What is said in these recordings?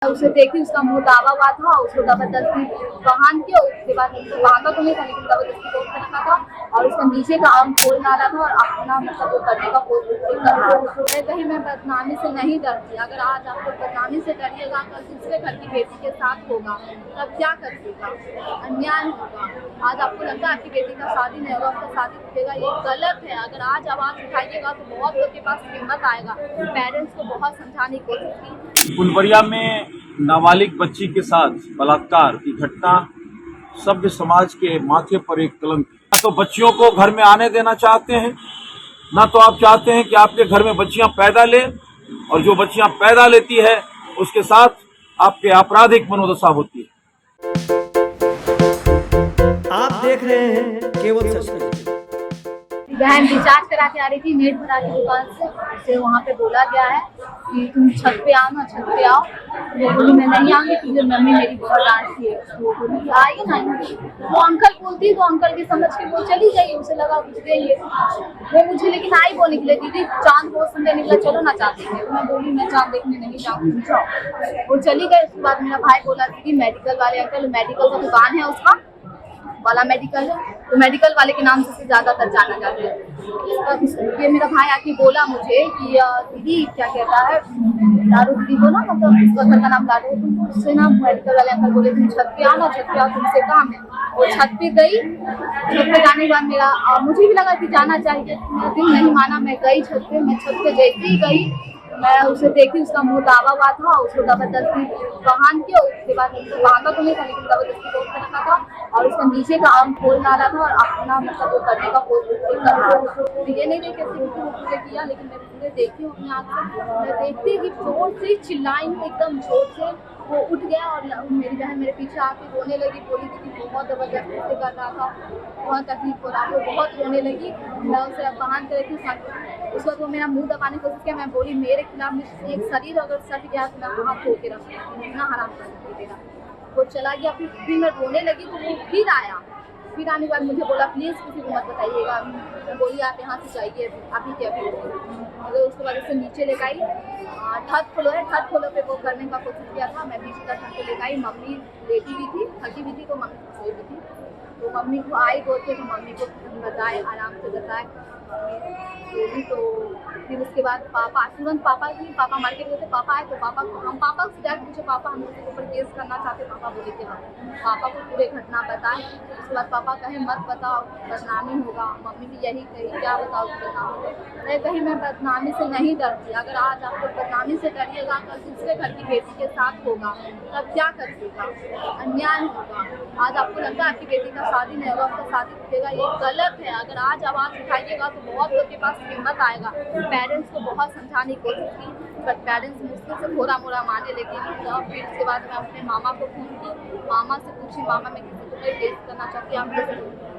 उसे देखी, उसका मुंह दावा हुआ था, उसको जबरदस्ती बांध के, उसके बाद बांधा तो नहीं था लेकिन जबरदस्ती रोक के रखा था और उसका नीचे का आर्म खोल डाला था और अपना मतलब वो करने का कोशिश कर रहा था। मैं कहीं मैं बदनामी से नहीं डरती, अगर आज आप लोग बदनामी से डरिएगा, कल दूसरे घर की बेटी के साथ होगा तब क्या करिएगा, अन्याय होगा। आज आपको लगता है आपकी बेटी का शादी नहीं होगा, उसका शादी टूटेगा, ये गलत है। अगर आज आवाज उठाइएगा तो बहुत लोग के पास हिम्मत आएगा। पेरेंट्स को बहुत समझाने की कोशिश की। फुलबरिया में नाबालिग बच्ची के साथ बलात्कार की घटना सभ्य समाज के माथे पर एक कलंक। ना तो बच्चियों को घर में आने देना चाहते हैं, ना तो आप चाहते हैं कि आपके घर में बच्चियां पैदा लें, और जो बच्चियां पैदा लेती है उसके साथ आपके आपराधिक मनोदशा होती है। आप देख रहे हैं केवल सच। बहन रिचार्ज करा के आ रही थी नेट भरा की दुकान से, उसे वहाँ पे बोला गया है कि तुम छत पे आओ ना, छत पे आओ। वो बोली मैं नहीं आऊंगी क्योंकि मम्मी मेरी बहुत डांटती है। वो बोली आइए ना। वो अंकल बोलती तो अंकल की समझ के वो चली गई, उसे लगा कुछ देंगे वो मुझे, लेकिन आई बोलने के लिए दीदी चांद बहुत सुंदर निकला, चलो ना चांद देखने। मैं बोली मैं चांद देखने नहीं जाऊँगी। वो चली गई। उसके बाद मेरा भाई बोला दीदी मेडिकल वाले अंकल, मेडिकल का दुकान है उसका वाला मेडिकल है, तो मेडिकल वाले के नाम से ज्यादातर जाना जाता है। ये मेरा भाई आके बोला मुझे कि दीदी क्या कहता है, दारू दीदी को ना, मतलब उसका घर का नाम दारू, उससे ना मेडिकल वाले अंकल बोले तुम छत पे आओ ना, छत पे आओ, तुमसे काम है। वो छत पे गई। छत पे जाने के बाद मेरा मुझे भी लगा कि जाना चाहिए, मेरा दिल नहीं माना, मैं गई छत पे। मैं छत पे जैसे ही गई मैं उसे देखी, उसका मुंह दावा हुआ था, उसको जबरदस्ती बांध के, उसके बाद बांधा तो नहीं था लेकिन जबरदस्ती रोक के रखा था और उसका नीचे का आर्म खोल डाला था और अपना मतलब वो करने का कोशिश कर रहा था। तो ये नहीं देखे वो पूरे किया, लेकिन मैं पूरे देखी हूँ अपने आँख से। मैं देखती कि जोर से चिल्लाई हूँ, एकदम जोर से। वो उठ गया और मेरी बहन मेरे पीछे आके रोने लगी, बोली दीदी बहुत जबरदस्ती से कर रहा था, बहुत तकलीफ हो रहा था, बहुत रोने लगी। मैं उसे बांध कर रखी उस वक्त। वो मेरा मुंह दबाने की कोशिश किया। मैं बोली मेरे खिलाफ एक शरीर अगर सट गया तो मैं हाथ धो के रखूँगी, इतना हराम कर देगा। वो चला गया। फिर मैं रोने लगी तो वो फिर आया। फिर आने के बाद मुझे बोला प्लीज़ किसी को मत बताइएगा। मैं बोली आप यहाँ से जाइए अभी के अभी। मतलब उसके बाद उसे नीचे ले गई, थर्ड फ्लोर है, थर्ड फ्लोर पे वो करने का कोशिश किया था। मैं बीच का छत पे ले गई, मम्मी लेटी हुई थी, थकी हुई थी तो मम्मी सोई हुई थी। तो मम्मी को आई बोलते तो मम्मी को बताए, आराम से बताए बोली। तो फिर उसके बाद पापा तुरंत पापा मार्केट गए थे। पापा आए तो पापा से डायरेक्ट पूछे पापा हम उसके ऊपर केस करना चाहते। पापा बोले कि हाँ। पापा को पूरे घटना बताए। उसके बाद पापा कहे मत बताओ बदनामी होगा। मम्मी भी यही कही क्या बताओ बदनामी होगा। मैं कहीं मैं बदनामी से नहीं डरती, अगर आज आप लोग बदनामी से डरिएगा, कल दूसरे घर की बेटी के साथ होगा तब क्या करिएगा, अन्याय होगा। आज आपको लगता है आपकी बेटी का शादी नहीं होगा, उसका शादी टूटेगा, ये गलत है। अगर आज आवाज़ उठाइएगा तो बहुत लोग के पास हिम्मत आएगा। पेरेंट्स को बहुत समझाने की कोशिश की, बट पेरेंट्स मुश्किल से थोड़ा मोड़ा माने। लेकिन फिर उसके बाद मैं अपने मामा को फ़ोन की, मामा से पूछी मामा मैं किसी को टेस्ट करना चाहती हूँ, आप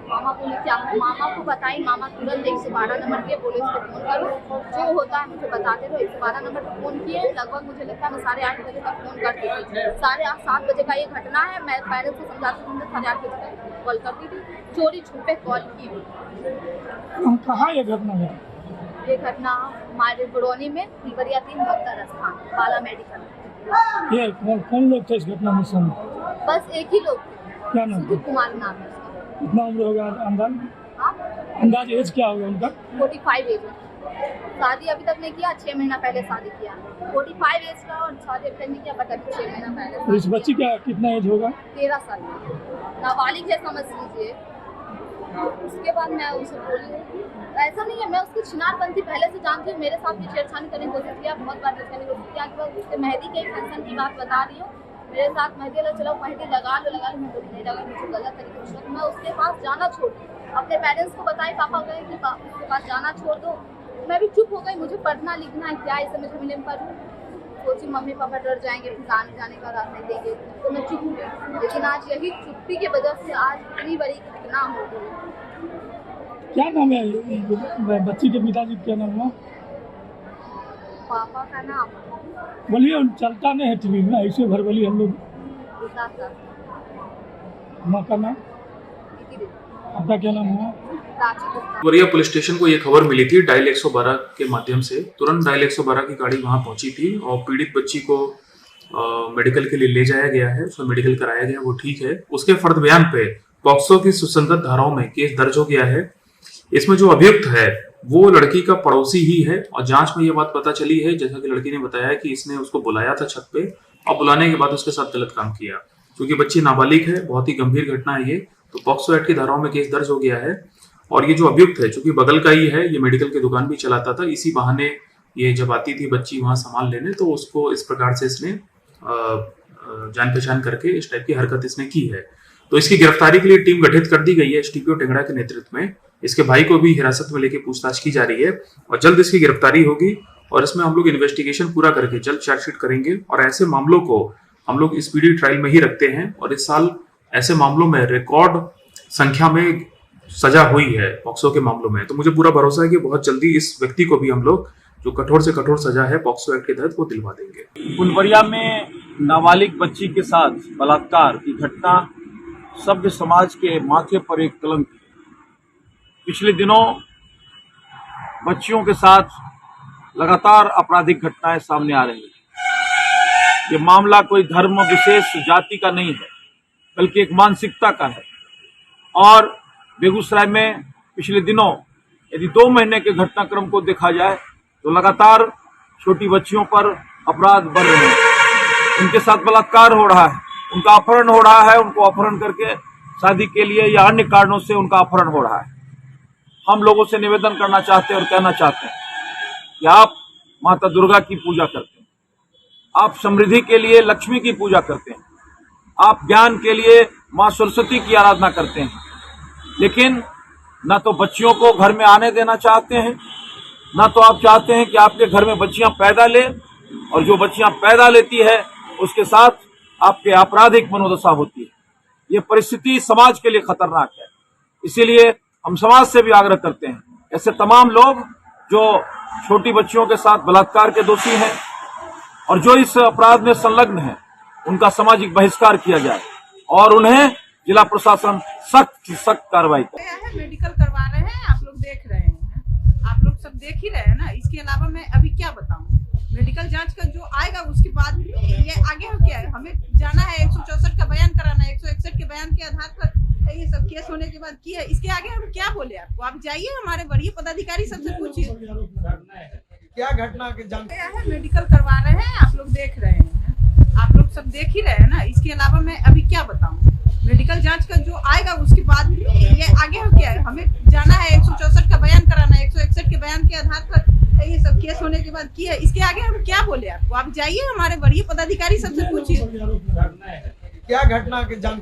मामा बोले क्या, मामा को बताई। मामा तुरंत 112 नंबर के बोले उसको फ़ोन करो, जो होता है मुझे बताते रहो। 112 नंबर पर फ़ोन किए, लगभग मुझे लगता है मैं 8:30 बजे तक फ़ोन करती थी। 7:30 बजे का ये घटना है। मैं पेरेंट्स को समझाती थी, मैं 8:30 बजे तक कॉल करती थी, चोरी छुपे कॉल की हुई। कहाँ ये घटना है? ये घटना हमारे बड़ौनी में फुलबरिया 3 भक्तर स्थान बाला मेडिकल। ये कौन लोग थे इस घटना में शामिल? बस एक ही लोग थे, क्या नाम? सुजीत कुमार नाम है उसका। कितना उम्र होगा अंदाज? हाँ, अंदाज एज क्या होगा उनका? 45 एज है। शादी अभी तक नहीं किया, 6 महीना पहले शादी किया। 45 एज का और शादी अभी तक नहीं किया, बट अभी 6 महीना पहले। तो इस बच्ची का कितना एज होगा? 13 साल नाबालिग है समझ लीजिए। उसके बाद मैं उसे बोली ऐसा नहीं है, मैं उसकी छिनारपंथी पहले से जानती हूँ। मेरे साथ भी छेड़छानी करने की कोशिश किया, बहुत बार करने की कोशिश किया। उसके मेहंदी के फंक्शन की बात बता रही हूँ, मेरे साथ मेहंदी लगा, चलो मेहंदी लगा लो। मैं बोली नहीं लगा, मुझे गलत तरीके से। मैं उसके पास जाना छोड़ दी, अपने पेरेंट्स को बताई। पापा गए कि उसके पास जाना छोड़ दो। मैं भी चुप हो गई, मुझे पढ़ना लिखना है क्या, इस समय झमेले में पढ़ूँ। सोची मम्मी पापा डर जाएंगे, फिर आने जाने का रात नहीं देंगे, तो मैं चुप हो गई। लेकिन आज यही चुप्पी की वजह से आज इतनी बड़ी घटना हो गई। क्या नाम है बच्ची के पिताजी? क्या नाम हुआ? पापा का नाम बोलिए, चलता नहीं है टीवी में ऐसे भर बोलिए हम लोग। माँ का नाम? आपका क्या नाम हुआ? फुलबरिया पुलिस स्टेशन को ये खबर मिली थी डायल 112 के माध्यम से। तुरंत डायल 112 की गाड़ी वहां पहुंची थी और पीड़ित बच्ची को मेडिकल के लिए ले जाया गया है, उसको मेडिकल कराया गया, वो ठीक है। उसके फर्द बयान पे पॉक्सो की सुसंगत धाराओं में केस दर्ज हो गया है। इसमें जो अभियुक्त है वो लड़की का पड़ोसी ही है और जांच में ये बात पता चली है, जैसा कि लड़की ने बताया, कि इसने उसको बुलाया था छत पे और बुलाने के बाद उसके साथ गलत काम किया। क्योंकि बच्ची नाबालिग है, बहुत ही गंभीर घटना है ये, तो पॉक्सो एक्ट की धाराओं में केस दर्ज हो गया है। और ये जो अभियुक्त है, चूंकि बगल का ही है, ये मेडिकल की दुकान भी चलाता था, इसी बहाने ये जब आती थी बच्ची वहां सामान लेने, तो उसको इस प्रकार से इसने जान पहचान करके इस टाइप की हरकत इसने की है। तो इसकी गिरफ्तारी के लिए टीम गठित कर दी गई है एसडीपीओ टेंगड़ा के नेतृत्व में। इसके भाई को भी हिरासत में लेके पूछताछ की जा रही है और जल्द इसकी गिरफ्तारी होगी और इसमें हम लोग इन्वेस्टिगेशन पूरा करके जल्द चार्जशीट करेंगे। और ऐसे मामलों को हम लोग स्पीडी ट्रायल में ही रखते हैं और इस साल ऐसे मामलों में रिकॉर्ड संख्या में सजा हुई है पॉक्सो के मामलों में। तो मुझे पूरा भरोसा है कि बहुत जल्दी इस व्यक्ति को भी हम लोग जो कठोर से कठोर सजा है पॉक्सो एक्ट के तहत वो दिलवा देंगे। फुलवरिया में नाबालिग बच्ची के साथ बलात्कार की घटना सभ्य समाज के माथे पर एक कलंक। पिछले दिनों बच्चियों के साथ लगातार आपराधिक घटनाएं सामने आ रही हैं। ये मामला कोई धर्म विशेष जाति का नहीं है, बल्कि एक मानसिकता का है। और बेगूसराय में पिछले दिनों यदि 2 महीने के घटनाक्रम को देखा जाए तो लगातार छोटी बच्चियों पर अपराध बढ़ रहे हैं। उनके साथ बलात्कार हो रहा है, उनका अपहरण हो रहा है, उनको अपहरण करके शादी के लिए या अन्य कारणों से उनका अपहरण हो रहा है। हम लोगों से निवेदन करना चाहते हैं और कहना चाहते हैं कि आप माता दुर्गा की पूजा करते हैं, आप समृद्धि के लिए लक्ष्मी की पूजा करते हैं, आप ज्ञान के लिए माँ सरस्वती की आराधना करते हैं, लेकिन न तो बच्चियों को घर में आने देना चाहते हैं, न तो आप चाहते हैं कि आपके घर में बच्चियां पैदा ले, और जो बच्चियां पैदा लेती है उसके साथ आपके आपराधिक मनोदशा होती है। ये परिस्थिति समाज के लिए खतरनाक है। इसीलिए हम समाज से भी आग्रह करते हैं, ऐसे तमाम लोग जो छोटी बच्चियों के साथ बलात्कार के दोषी हैं और जो इस अपराध में संलग्न हैं, उनका सामाजिक बहिष्कार किया जाए और उन्हें जिला प्रशासन सख्त से सख्त कार्रवाई करे। मेडिकल करवा रहे हैं, आप लोग देख रहे हैं, आप लोग सब देख ही रहे हैं ना। इसके अलावा मैं अभी क्या बताऊं, मेडिकल जांच का जो आएगा उसके बाद ये आगे हो क्या है, हमें जाना है 164 का बयान कराना है, 161 के बयान के आधार पर ये सब केस होने के बाद किया। इसके आगे हम क्या बोले आपको, आप जाइए हमारे वरीय पदाधिकारी सबसे पूछिए क्या घटना के जान है। मेडिकल करवा रहे हैं, आप लोग देख रहे हैं, आप लोग सब देख ही रहे हैं ना। इसके अलावा मैं अभी क्या बताऊं, मेडिकल जांच का जो आएगा उसके बाद ये आगे हो क्या है, हमें जाना है 164 का बयान कराना है, 161 के बयान के आधार पर ये सब केस होने के बाद किया। इसके आगे हम क्या बोले आपको, आप जाइए हमारे वरीय पदाधिकारी सबसे पूछिए क्या घटना के जान